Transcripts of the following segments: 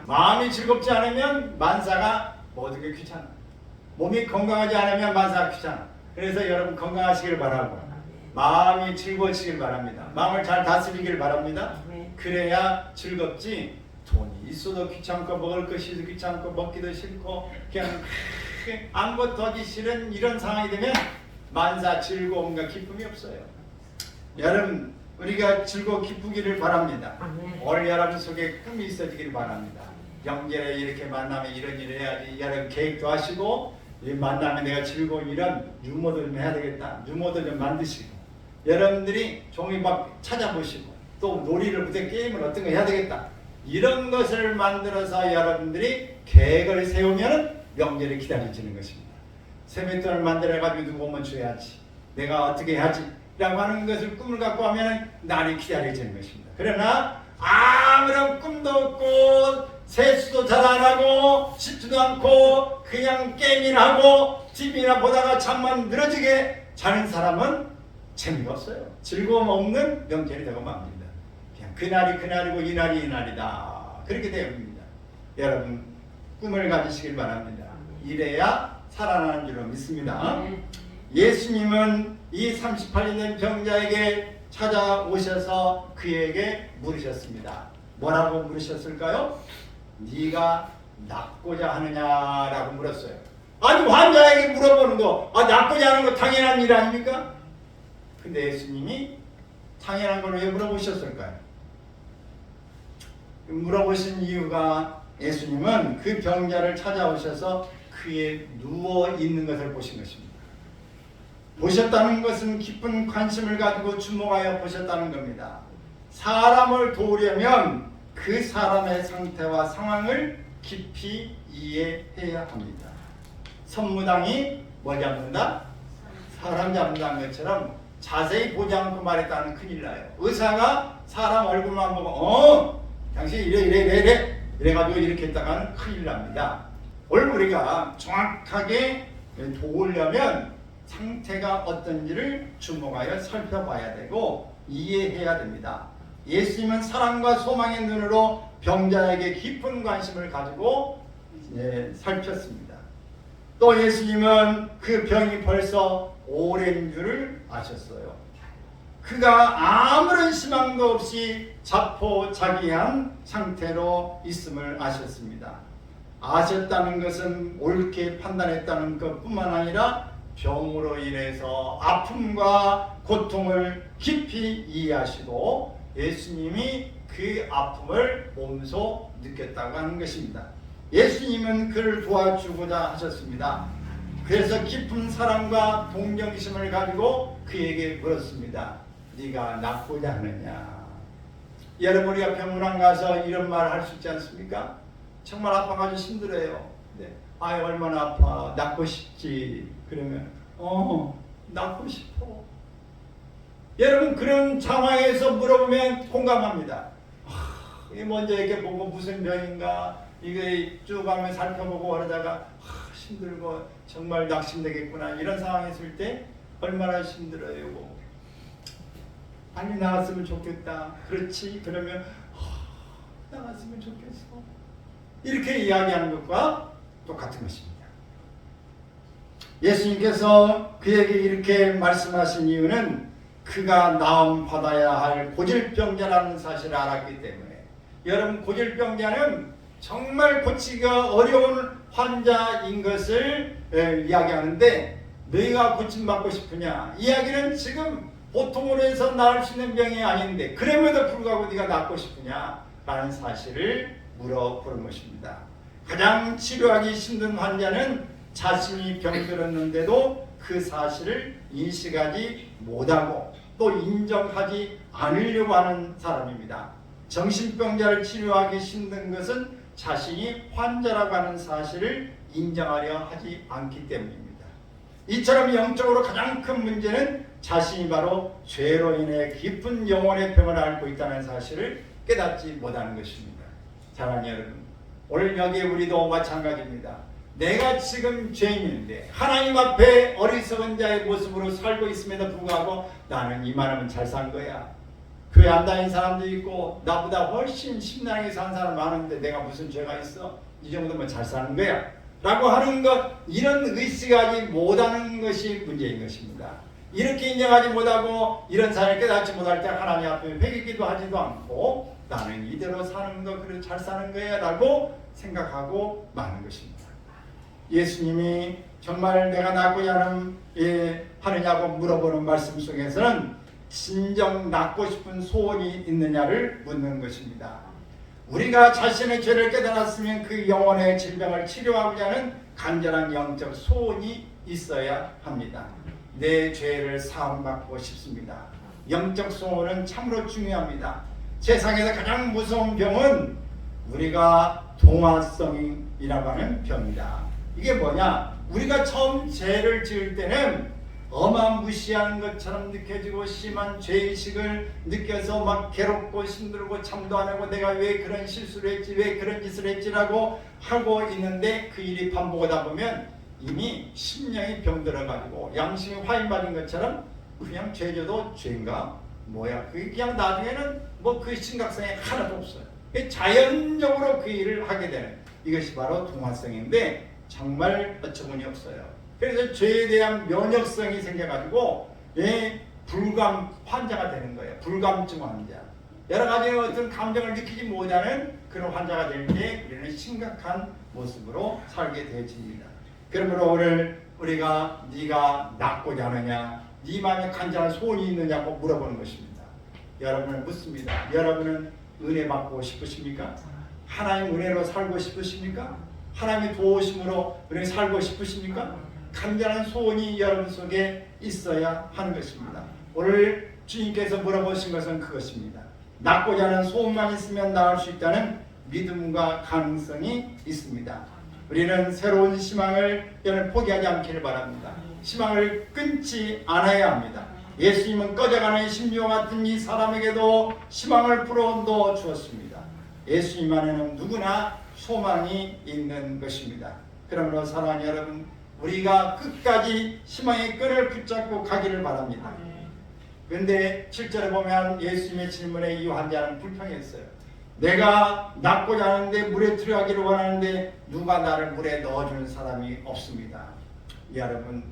마음이 즐겁지 않으면 만사가 모든 게 귀찮아. 몸이 건강하지 않으면 만사가 귀찮아. 그래서 여러분 건강하시길 바라고 마음이 즐거워지길 바랍니다. 마음을 잘 다스리길 바랍니다. 그래야 즐겁지. 돈이 있어도 귀찮고 먹을 것이 귀찮고 먹기도 싫고 그냥 아무것도 하기 싫은 이런 상황이 되면 만사 즐거움과 기쁨이 없어요. 여러분 우리가 즐거워 기쁘기를 바랍니다. 오늘 여러분 속에 꿈이 있어지길 바랍니다. 영계에 이렇게 만나면 이런 일을 해야지. 여러분 계획도 하시고 이 만나면 내가 즐거운 이런 유머도 좀 해야 되겠다. 유머도 좀 만드시고 여러분들이 종이 막 찾아보시고 또 놀이를 무대 게임을 어떤 거 해야 되겠다. 이런 것을 만들어서 여러분들이 계획을 세우면 명절이 기다려지는 것입니다. 세뱃돈을 만들어가지고 누구 오면 줘야지. 내가 어떻게 해야지. 라고 하는 것을 꿈을 갖고 하면 날이 기다려지는 것입니다. 그러나 아무런 꿈도 없고 세수도 잘 안 하고 씻지도 않고 그냥 게임이나 하고 TV나 보다가 잠만 늘어지게 자는 사람은 재미가 없어요. 즐거움 없는 명절이 되고 맙니다. 그냥 그날이 그날이고 이날이 이날이다. 그렇게 됩니다. 여러분 꿈을 가지시길 바랍니다. 이래야 살아나는 줄로 믿습니다. 예수님은 이 38년 된 병자에게 찾아오셔서 그에게 물으셨습니다. 뭐라고 물으셨을까요? 네가 낫고자 하느냐라고 물었어요. 아니 환자에게 물어보는 거 낫고자 하는 거 당연한 일 아닙니까? 근데 예수님이 당연한 걸 왜 물어보셨을까요? 물어보신 이유가 예수님은 그 병자를 찾아오셔서 그의 누워 있는 것을 보신 것입니다. 보셨다는 것은 깊은 관심을 가지고 주목하여 보셨다는 겁니다. 사람을 도우려면 그 사람의 상태와 상황을 깊이 이해해야 합니다. 선무당이 뭐 잡는다? 사람 잡는다는 것처럼 자세히 보지 않고 말했다는 큰일 나요. 의사가 사람 얼굴만 보고 당신 이래 이래가지고 이렇게 했다가는 큰일 납니다. 우리가 정확하게 도우려면 상태가 어떤지를 주목하여 살펴봐야 되고 이해해야 됩니다. 예수님은 사랑과 소망의 눈으로 병자에게 깊은 관심을 가지고 살폈습니다. 또 예수님은 그 병이 벌써 오랜 줄을 아셨어요. 그가 아무런 희망도 없이 자포자기한 상태로 있음을 아셨습니다. 아셨다는 것은 옳게 판단했다는 것뿐만 아니라 병으로 인해서 아픔과 고통을 깊이 이해하시고 예수님이 그 아픔을 몸소 느꼈다고 하는 것입니다. 예수님은 그를 도와주고자 하셨습니다. 그래서 깊은 사랑과 동정심을 가지고 그에게 물었습니다. 네가 낫고자 하느냐? 여러분 우리가 병원에 가서 이런 말을 할 수 있지 않습니까? 정말 아파가지고 힘들어요. 네. 아이 얼마나 아파. 낫고 싶지. 그러면 낫고 싶어. 여러분 그런 상황에서 물어보면 공감합니다. 먼저 이렇게 보고 무슨 병인가 이게 쭉 하면 살펴보고 그러다가 힘들고 정말 낙심되겠구나 이런 상황에 있을 때 얼마나 힘들어요. 빨리 나았으면 좋겠다. 그렇지. 그러면 나았으면 좋겠어. 이렇게 이야기하는 것과 똑같은 것입니다. 예수님께서 그에게 이렇게 말씀하신 이유는 그가 나음 받아야 할 고질병자라는 사실을 알았기 때문에 여러분 고질병자는 정말 고치기가 어려운 환자인 것을 이야기하는데 너희가 고침받고 싶으냐? 이야기는 지금 보통으로 해서 나을 수 있는 병이 아닌데 그럼에도 불구하고 네가 낫고 싶으냐? 라는 사실을 물어보는 것입니다. 가장 치료하기 힘든 환자는 자신이 병들었는데도 그 사실을 인식하지 못하고 또 인정하지 않으려고 하는 사람입니다. 정신병자를 치료하기 힘든 것은 자신이 환자라고 하는 사실을 인정하려 하지 않기 때문입니다. 이처럼 영적으로 가장 큰 문제는 자신이 바로 죄로 인해 깊은 영혼의 병을 앓고 있다는 사실을 깨닫지 못하는 것입니다. 사랑하는 여러분, 오늘 여기에 우리도 마찬가지입니다. 내가 지금 죄인인데 하나님 앞에 어리석은 자의 모습으로 살고 있음에도 불구하고 나는 이만하면 잘 산 거야. 교회 안 다니는 사람도 있고 나보다 훨씬 심란하게 사는 사람 많은데 내가 무슨 죄가 있어? 이 정도면 잘 사는 거야 라고 하는 것, 이런 의식하지 못하는 것이 문제인 것입니다. 이렇게 인정하지 못하고 이런 사실을 깨닫지 못할 때 하나님 앞에 회개기도 하지도 않고 나는 이대로 사는 거 그래 잘 사는 거야 라고 생각하고 마는 것입니다. 예수님이 정말 내가 낳고자 하느냐고 물어보는 말씀 속에서는 진정 낳고 싶은 소원이 있느냐를 묻는 것입니다. 우리가 자신의 죄를 깨달았으면 그 영혼의 질병을 치료하고자 하는 간절한 영적 소원이 있어야 합니다. 내 죄를 사함받고 싶습니다. 영적 소원은 참으로 중요합니다. 세상에서 가장 무서운 병은 우리가 동화성이라고 하는 병이다. 이게 뭐냐? 우리가 처음 죄를 지을 때는 어마무시한 것처럼 느껴지고 심한 죄의식을 느껴서 막 괴롭고 힘들고 잠도 안 하고 내가 왜 그런 실수를 했지, 왜 그런 짓을 했지라고 하고 있는데 그 일이 반복하다 보면 이미 심령이 병들어가지고 양심이 화인받은 것처럼 그냥 죄져도 죄인가? 뭐야? 그게 그냥 나중에는 뭐 그 심각성이 하나도 없어요. 자연적으로 그 일을 하게 되는 이것이 바로 동화성인데 정말 어처구니 없어요. 그래서 죄에 대한 면역성이 생겨가지고 불감 환자가 되는 거예요. 불감증 환자. 여러 가지 어떤 감정을 느끼지 못하는 그런 환자가 될 때 우리는 심각한 모습으로 살게 되어집니다. 그러므로 오늘 우리가 네가 낫고자 하느냐, 네 마음에 간절한 소원이 있느냐고 물어보는 것입니다. 여러분을 묻습니다. 여러분은 은혜 받고 싶으십니까? 하나님 은혜로 살고 싶으십니까? 하나님의 도우심으로 은혜 살고 싶으십니까? 간절한 소원이 여러분 속에 있어야 하는 것입니다. 오늘 주님께서 물어보신 것은 그것입니다. 낫고자 하는 소원만 있으면 나을 수 있다는 믿음과 가능성이 있습니다. 우리는 새로운 희망을 여러분 포기하지 않기를 바랍니다. 희망을 끊지 않아야 합니다. 예수님은 꺼져가는 심령 같은 이 사람에게도 희망을 불어넣어 주었습니다. 예수님 안에는 누구나 소망이 있는 것입니다. 그러므로 사랑하는 여러분, 우리가 끝까지 희망의 끈을 붙잡고 가기를 바랍니다. 그런데 7절에 보면 예수님의 질문에 이 환자는 불평했어요. 내가 낫고자 하는데 물에 들어가기를 원하는데 누가 나를 물에 넣어주는 사람이 없습니다. 여러분,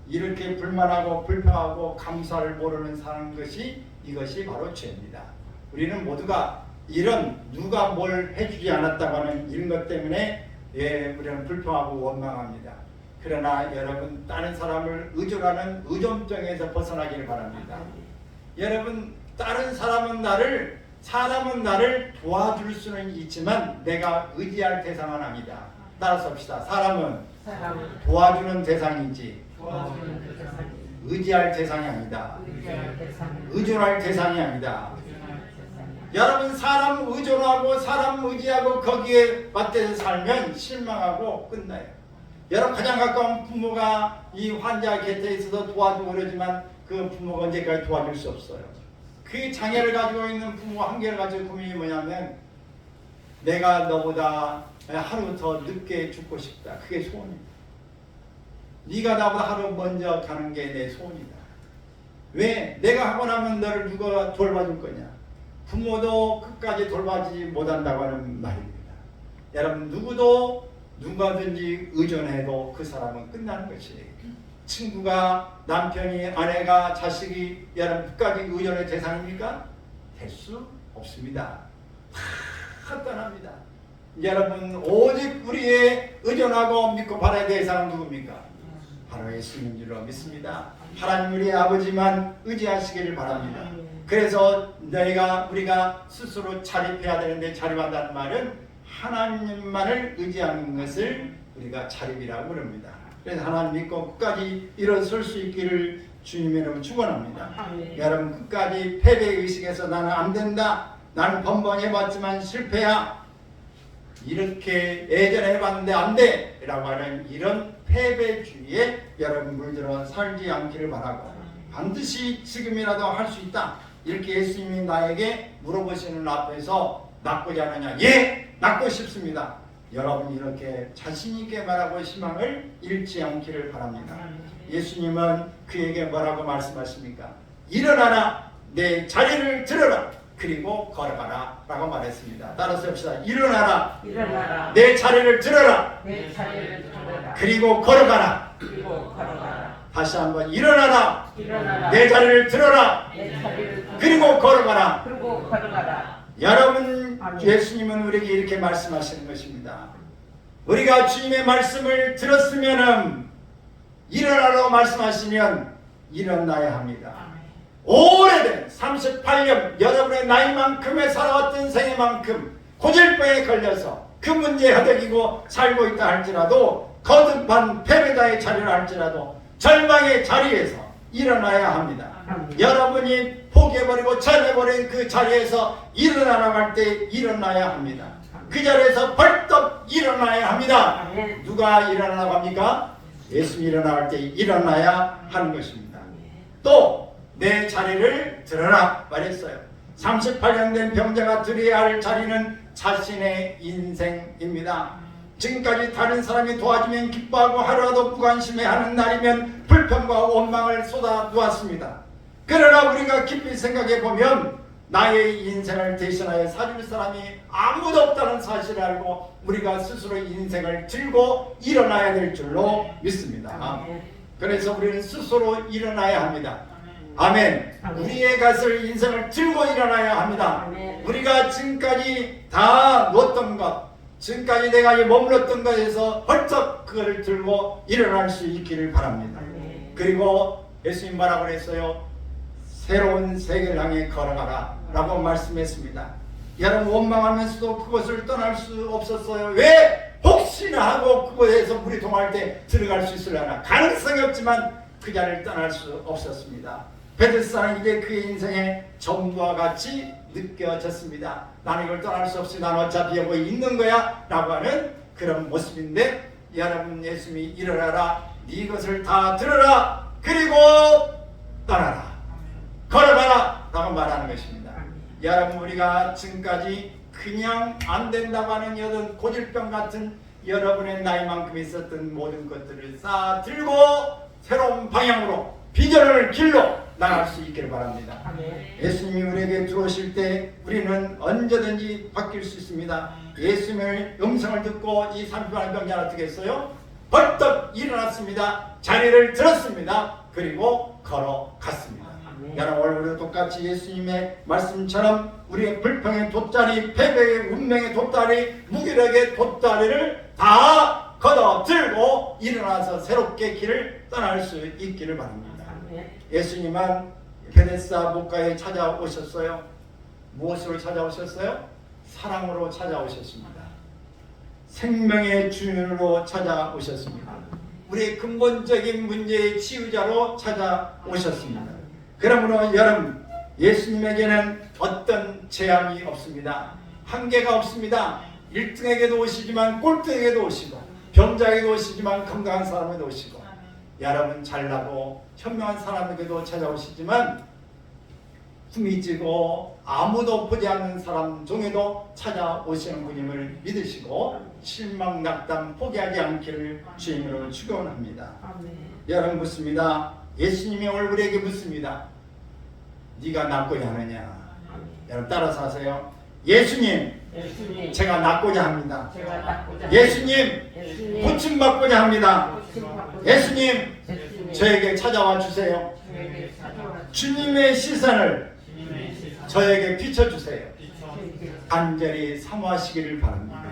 이렇게 불만하고 불평하고 감사를 모르는 사는 것이 이것이 바로 죄입니다. 우리는 모두가 이런 누가 뭘 해주지 않았다고 하는 이런 것 때문에 우리는 불평하고 원망합니다. 그러나 여러분, 다른 사람을 의존하는 의존병에서 벗어나기를 바랍니다. 여러분, 다른 사람은 나를 도와줄 수는 있지만 내가 의지할 대상은 아니다. 따라서 합시다. 사람은 도와주는 대상이지 의지할 대상이 아니다. 의존할 대상이 아니다. 여러분, 사람 의존하고 사람 의지하고 거기에 맞대서 살면 실망하고 끝나요. 여러분, 가장 가까운 부모가 이 환자 곁에 있어서 도와주고 그러지만 그 부모가 언제까지 도와줄 수 없어요. 그 장애를 가지고 있는 부모 한계를 가지고 고민이 뭐냐면 내가 너보다 하루 더 늦게 죽고 싶다. 그게 소원입니다. 네가 나보다 하루 먼저 가는 게 내 소원이다. 왜? 내가 하고 나면 너를 누가 돌봐줄 거냐. 부모도 끝까지 돌봐주지 못한다고 하는 말입니다. 여러분, 누구든지 의존해도 그 사람은 끝나는 것이에요. 친구가, 남편이, 아내가, 자식이 여러분 끝까지 의존의 대상입니까? 될 수 없습니다. 다 떠납니다. 여러분, 오직 우리의 의존하고 믿고 바라야 될 대상은 누굽니까? 바로 예수님인 줄로 믿습니다. 하나님 우리의 아버지만 의지하시기를 바랍니다. 그래서 우리가 스스로 자립해야 되는데, 자립한다는 말은 하나님만을 의지하는 것을 우리가 자립이라고 부릅니다. 그래서 하나님 믿고 끝까지 일어설 수 있기를 주님의 이름으로 축원합니다. 여러분, 끝까지 패배의식에서 나는 안 된다, 나는 번번이 해봤지만 실패야, 이렇게 예전에 해봤는데 안 돼 라고 하는 이런 패배주의에 여러분 물들어 살지 않기를 바라고, 반드시 지금이라도 할 수 있다, 이렇게 예수님이 나에게 물어보시는 앞에서 낫고자 하느냐? 예! 낫고 싶습니다. 여러분, 이렇게 자신있게 말하고 희망을 잃지 않기를 바랍니다. 예수님은 그에게 뭐라고 말씀하십니까? 일어나라, 내 자리를 들어라. 그리고 걸어가라 라고 말했습니다. 따라서 합시다. 일어나라. 일어나라. 내 자리를 들어라. 내 자리를 들어라. 그리고 걸어가라. 그리고 걸어가라. 다시 한번 일어나라. 일어나라. 내 자리를 들어라. 내 자리를 들어라. 그리고 걸어가라. 그리고 걸어가라. 여러분, 아멘. 예수님은 우리에게 이렇게 말씀하시는 것입니다. 우리가 주님의 말씀을 들었으면 일어나라고 말씀하시면 일어나야 합니다. 오래된 38년 여러분의 나이만큼의 살아왔던 생애만큼 고질병에 걸려서 그 문제에 허덕이고 살고 있다 할지라도 거듭한 패배자의 자리를 할지라도 절망의 자리에서 일어나야 합니다. 여러분이 포기해버리고 전해버린 그 자리에서 일어나라고 할 때 일어나야 합니다. 그 자리에서 벌떡 일어나야 합니다. 누가 일어나라고 합니까? 예수님이 일어나갈 때 일어나야 하는 것입니다. 또 내 자리를 들어라 말했어요. 38년 된 병자가 들어야 할 자리는 자신의 인생입니다. 지금까지 다른 사람이 도와주면 기뻐하고 하루라도 무관심해하는 날이면 불평과 원망을 쏟아 놓았습니다. 그러나 우리가 깊이 생각해 보면 나의 인생을 대신하여 사줄 사람이 아무도 없다는 사실을 알고 우리가 스스로 인생을 들고 일어나야 될 줄로 믿습니다. 그래서 우리는 스스로 일어나야 합니다. 아멘. 우리의 것을 인생을 들고 일어나야 합니다. 우리가 지금까지 다 놓았던 것, 지금까지 내가 머물렀던 것에서 벌떡 그거를 들고 일어날 수 있기를 바랍니다. 그리고 예수님 뭐라고 그랬어요? 새로운 세계를 향해 걸어가라 라고 말씀했습니다. 여러분 원망하면서도 그것을 떠날 수 없었어요. 왜? 혹시나 하고 그곳에서 물이 동할 때 들어갈 수 있으려나 가능성이 없지만 그 자리를 떠날 수 없었습니다. 베데스다는 이제 그의 인생의 전부와 같이 느껴졌습니다. 나는 이걸 떠날 수 없이 난 어차피 여기 있는 거야 라고 하는 그런 모습인데 여러분 예수님이 일어나라 네 것을 다 들어라 그리고 떠나라 걸어가라 라고 말하는 것입니다. 여러분 우리가 지금까지 그냥 안 된다고 하는 여든 고질병 같은 여러분의 나이만큼 있었던 모든 것들을 싹 들고 새로운 방향으로 비전을 길로 나갈 수 있기를 바랍니다. 예수님이 우리에게 들어오실 때 우리는 언제든지 바뀔 수 있습니다. 예수님의 음성을 듣고 이 30만 병자는 어떻게 했어요? 벌떡 일어났습니다. 자리를 들었습니다. 그리고 걸어갔습니다. 여러분 우리도 똑같이 예수님의 말씀처럼 우리의 불평의 돛다리, 패배의 운명의 돛다리, 무기력의 돛다리를 다 걷어 들고 일어나서 새롭게 길을 떠날 수 있기를 바랍니다. 예수님은 베데스다 목가에 찾아오셨어요. 무엇으로 찾아오셨어요? 사랑으로 찾아오셨습니다. 생명의 주인으로 찾아오셨습니다. 우리의 근본적인 문제의 치유자로 찾아오셨습니다. 그러므로 여러분 예수님에게는 어떤 제한이 없습니다. 한계가 없습니다. 1등에게도 오시지만 꼴등에게도 오시고 병자에게도 오시지만 건강한 사람에게도 오시고 여러분 잘나고 현명한 사람에게도 찾아오시지만 숨이 찌고 아무도 보지 않는 사람 중에도 찾아오시는 분임을 믿으시고 실망 낙담 포기하지 않기를 주님으로 축원합니다. 여러분 묻습니다. 예수님이 얼굴에게 묻습니다. 네가 낫고자 하느냐? 여러분 따라서 하세요. 예수님, 제가 낫고자 합니다. 예수님, 고침받고자 합니다. 예수님, 저에게 찾아와 주세요. 주님의 시선을 저에게 비춰주세요. 간절히 사모하시기를 바랍니다.